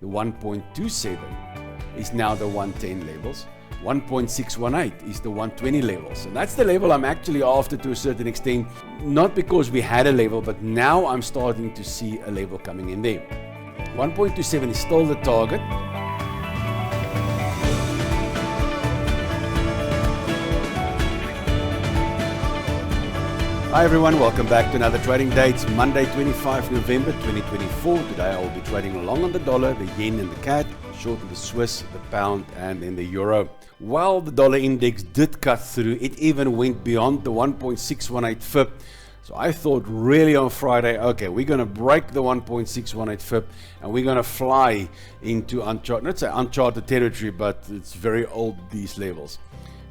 the 1.27 is now the 110 levels. 1.618 is the 120 levels. And that's the level I'm actually after to a certain extent, not because we had a level, but now I'm starting to see a level coming in there. 1.27 is still the target. Hi everyone, welcome back to another trading day. It's Monday 25 November 2024. Today I will be trading long on the dollar, the yen and the CAD, short on the Swiss, the pound and then the euro. While the dollar index did cut through, it even went beyond the 1.618 FIB. So I thought really on Friday, okay, we're going to break the 1.618 FIB and we're going to fly into uncharted territory, but it's very old, these levels.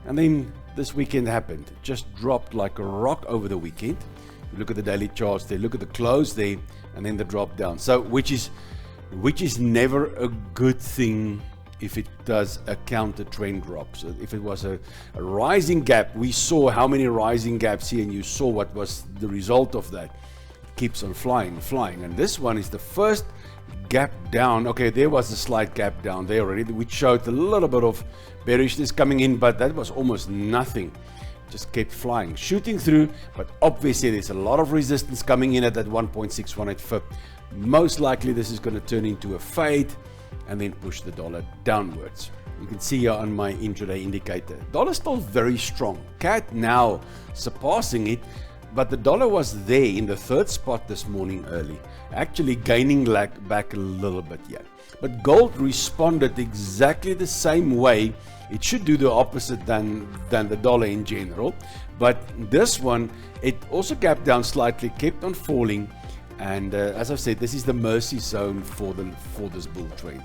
And then this weekend happened. It just dropped like a rock over the weekend. You look at the daily charts there, look at the close there, and then the drop down. So which is never a good thing if it does a counter trend drop. So if it was a rising gap, we saw how many rising gaps here, and you saw what was the result of that. It keeps on flying, and this one is the first gap down. Okay, there was a slight gap down there already, which showed a little bit of bearishness coming in, but that was almost nothing. Just kept flying, shooting through, but obviously there's a lot of resistance coming in at that 1.618 FIB. Most likely this is going to turn into a fade and then push the dollar downwards. You can see here on my intraday indicator, dollar still very strong. CAD now surpassing it, but the dollar was there in the third spot this morning early, actually gaining back a little bit here. But gold responded exactly the same way. It should do the opposite than the dollar in general. But this one, it also gapped down slightly, kept on falling. And as I've said, this is the mercy zone for this bull trade.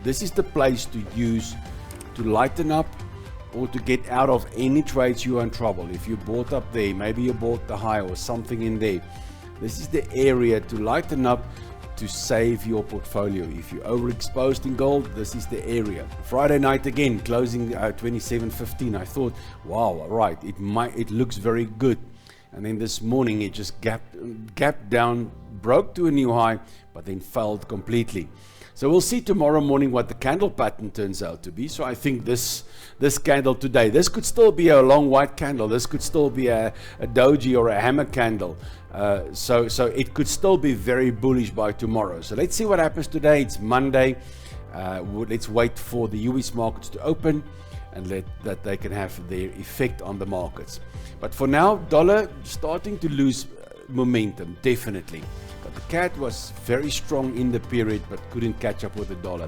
This is the place to use to lighten up or to get out of any trades you are in trouble. If you bought up there, maybe you bought the high or something in there. This is the area to lighten up, to save your portfolio. If you're overexposed in gold, this is the area. Friday night again, closing 27.15. I thought, wow, all right, it looks very good. And then this morning it just gapped down, broke to a new high, but then failed completely. So we'll see tomorrow morning what the candle pattern turns out to be. So I think this candle today, this could still be a long white candle. This could still be a doji or a hammer candle. So it could still be very bullish by tomorrow. So let's see what happens today. It's Monday. Let's wait for the US markets to open and that they can have their effect on the markets. But for now, dollar starting to lose momentum, definitely. But the CAD was very strong in the period, but couldn't catch up with the dollar.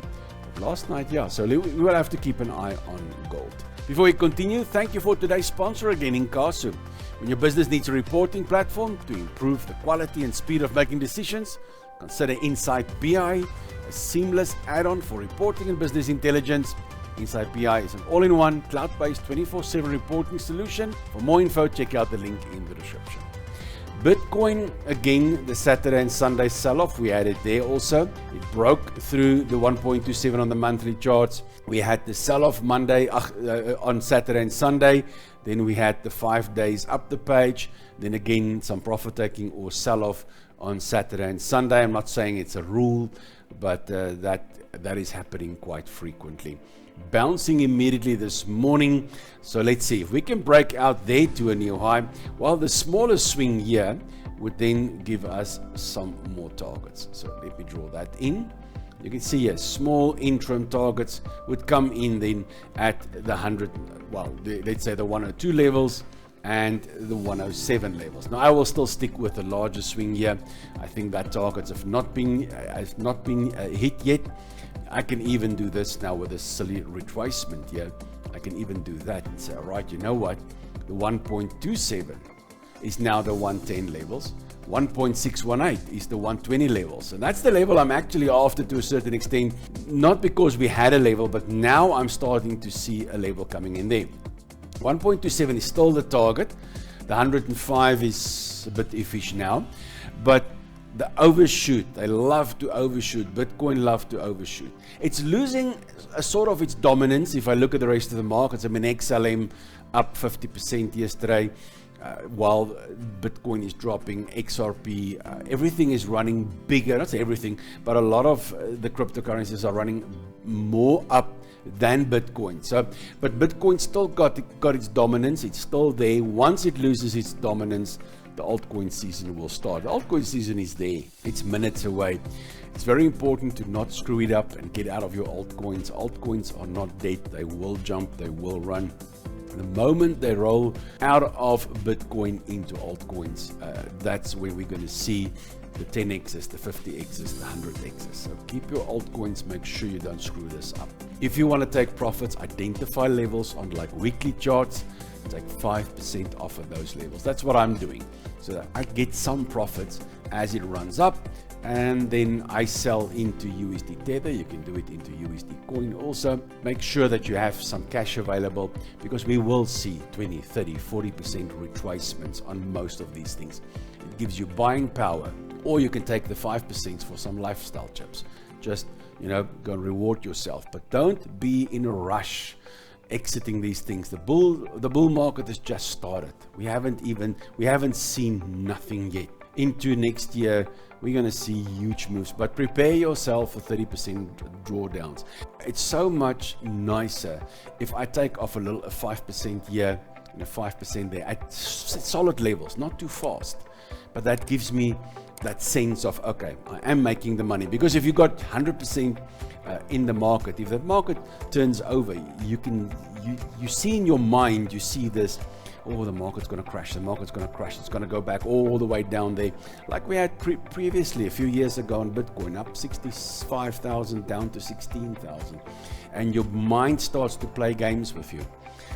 But last night, yeah, so we will have to keep an eye on gold. Before we continue, thank you for today's sponsor again, Incasu. When your business needs a reporting platform to improve the quality and speed of making decisions, consider Insight BI, a seamless add-on for reporting and business intelligence. Insight BI is an all-in-one, cloud-based 24/7 reporting solution. For more info, check out the link in the description. Bitcoin, again, the Saturday and Sunday sell-off, we had it there also. It broke through the 1.27 on the monthly charts. We had the sell-off Monday on Saturday and Sunday. Then we had the 5 days up the page. Then again, some profit taking or sell-off on Saturday and Sunday. I'm not saying it's a rule, but that is happening quite frequently. Bouncing immediately this morning. So let's see if we can break out there to a new high. While the smaller swing here would then give us some more targets. So let me draw that in. You can see here, small interim targets would come in then at the 100, well, let's say the 102 levels and the 107 levels. Now I will still stick with the larger swing here. I think that targets have not been hit yet. I can even do this now with a silly retracement here. I can even do that and say, all right, you know what? The 1.27 is now the 110 levels. 1.618 is the 120 levels. And that's the level I'm actually after to a certain extent, not because we had a level, but now I'm starting to see a level coming in there. 1.27 is still the target. The 105 is a bit iffish now, but the overshoot, they love to overshoot. Bitcoin love to overshoot. It's losing a sort of its dominance if I look at the rest of the markets. I mean, XLM up 50% yesterday. while Bitcoin is dropping, XRP, everything is running bigger. Not everything, but a lot of the cryptocurrencies are running more up than Bitcoin. So, but Bitcoin still got its dominance. It's still there. Once it loses its dominance, the altcoin season will start. The altcoin season is there. It's minutes away. It's very important to not screw it up and get out of your altcoins. Altcoins are not dead. They will jump. They will run. The moment they roll out of Bitcoin into altcoins, that's where we're going to see the 10x's, the 50x's, the 100x's. So keep your altcoins, make sure you don't screw this up. If you want to take profits, identify levels on like weekly charts, take 5% off of those levels. That's what I'm doing, so that I get some profits as it runs up, and then I sell into USD Tether. You can do it into USD Coin also. Make sure that you have some cash available, because we will see 20, 30, 40% retracements on most of these things. It gives you buying power, or you can take the 5% for some lifestyle chips. Just, go and reward yourself, but don't be in a rush exiting these things. The bull market has just started. We haven't seen nothing yet. Into next year, we're going to see huge moves, but prepare yourself for 30% drawdowns. It's so much nicer if I take off a 5% here and a 5% there at solid levels, not too fast, but that gives me that sense of, okay, I am making the money. Because if you got 100% in the market, if the market turns over, you see in your mind, you see this, oh, the market's going to crash, the market's going to crash, it's going to go back all the way down there, like we had previously a few years ago on Bitcoin, up 65,000 down to 16,000, and your mind starts to play games with you.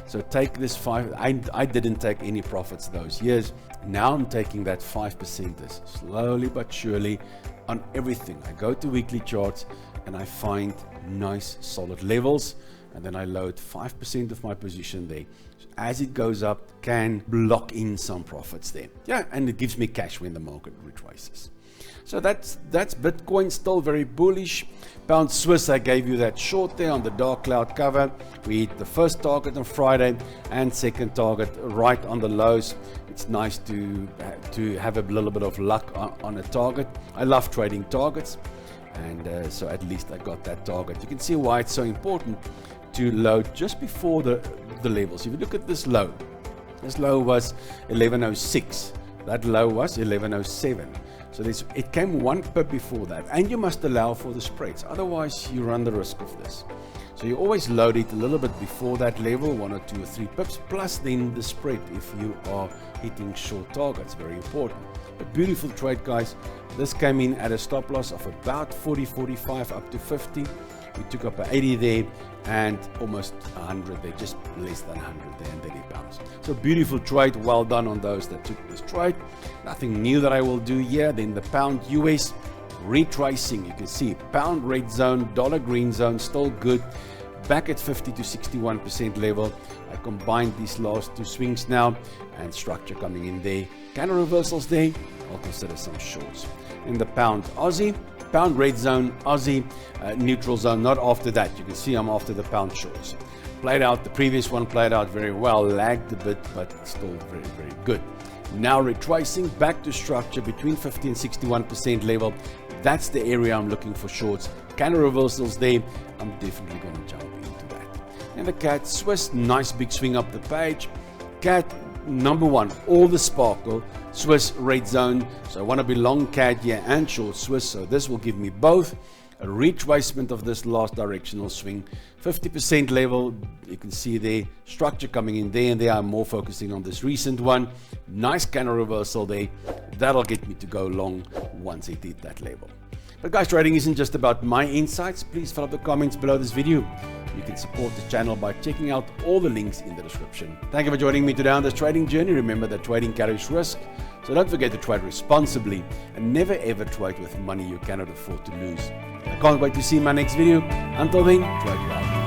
So take this I didn't take any profits those years. Now I'm taking that 5% slowly but surely on everything. I go to weekly charts and I find nice solid levels, and then I load 5% of my position there. So as it goes up, can block in some profits there. Yeah, and it gives me cash when the market retraces. So that's Bitcoin, still very bullish. Pound Swiss, I gave you that short there on the dark cloud cover. We hit the first target on Friday and second target right on the lows. It's nice to have a little bit of luck on a target. I love trading targets, and so at least I got that target. You can see why it's so important to load just before the levels. If you look at this low was 1106. That low was 1107. So it came 1 pip before that, and you must allow for the spreads, otherwise you run the risk of this. So you always load it a little bit before that level, 1 or 2 or 3 pips, plus then the spread if you are hitting short targets. Very important. A beautiful trade, guys. This came in at a stop loss of about 40, 45 up to 50. We took up an 80 there and almost 100 there, just less than 100 there, and then it bounced. So beautiful trade, well done on those that took this trade. Nothing new that I will do here. Then the pound US retracing, you can see pound red zone, dollar green zone, still good. Back at 50 to 61% level. I combined these last 2 swings now, and structure coming in there. Candle reversals there, I'll consider some shorts. In the pound Aussie, pound red zone, Aussie, neutral zone, not after that. You can see I'm after the pound shorts. Played out, the previous one played out very well, lagged a bit, but still very, very good. Now retracing back to structure between 50 and 61% level. That's the area I'm looking for shorts. Candle reversals there, I'm definitely going to jump into that. And the CAD Swiss, nice big swing up the page. CAD number 1, all the sparkle, Swiss red zone. So I want to be long CAD here and short Swiss. So this will give me both a retracement of this last directional swing. 50% level, you can see there, structure coming in there, and there I'm more focusing on this recent one. Nice candle reversal there. That'll get me to go long once it hit that level. But guys, trading isn't just about my insights. Please fill up the comments below this video. You can support the channel by checking out all the links in the description. Thank you for joining me today on this trading journey. Remember that trading carries risk, so don't forget to trade responsibly and never ever trade with money you cannot afford to lose. I can't wait to see my next video. Until then, trade well.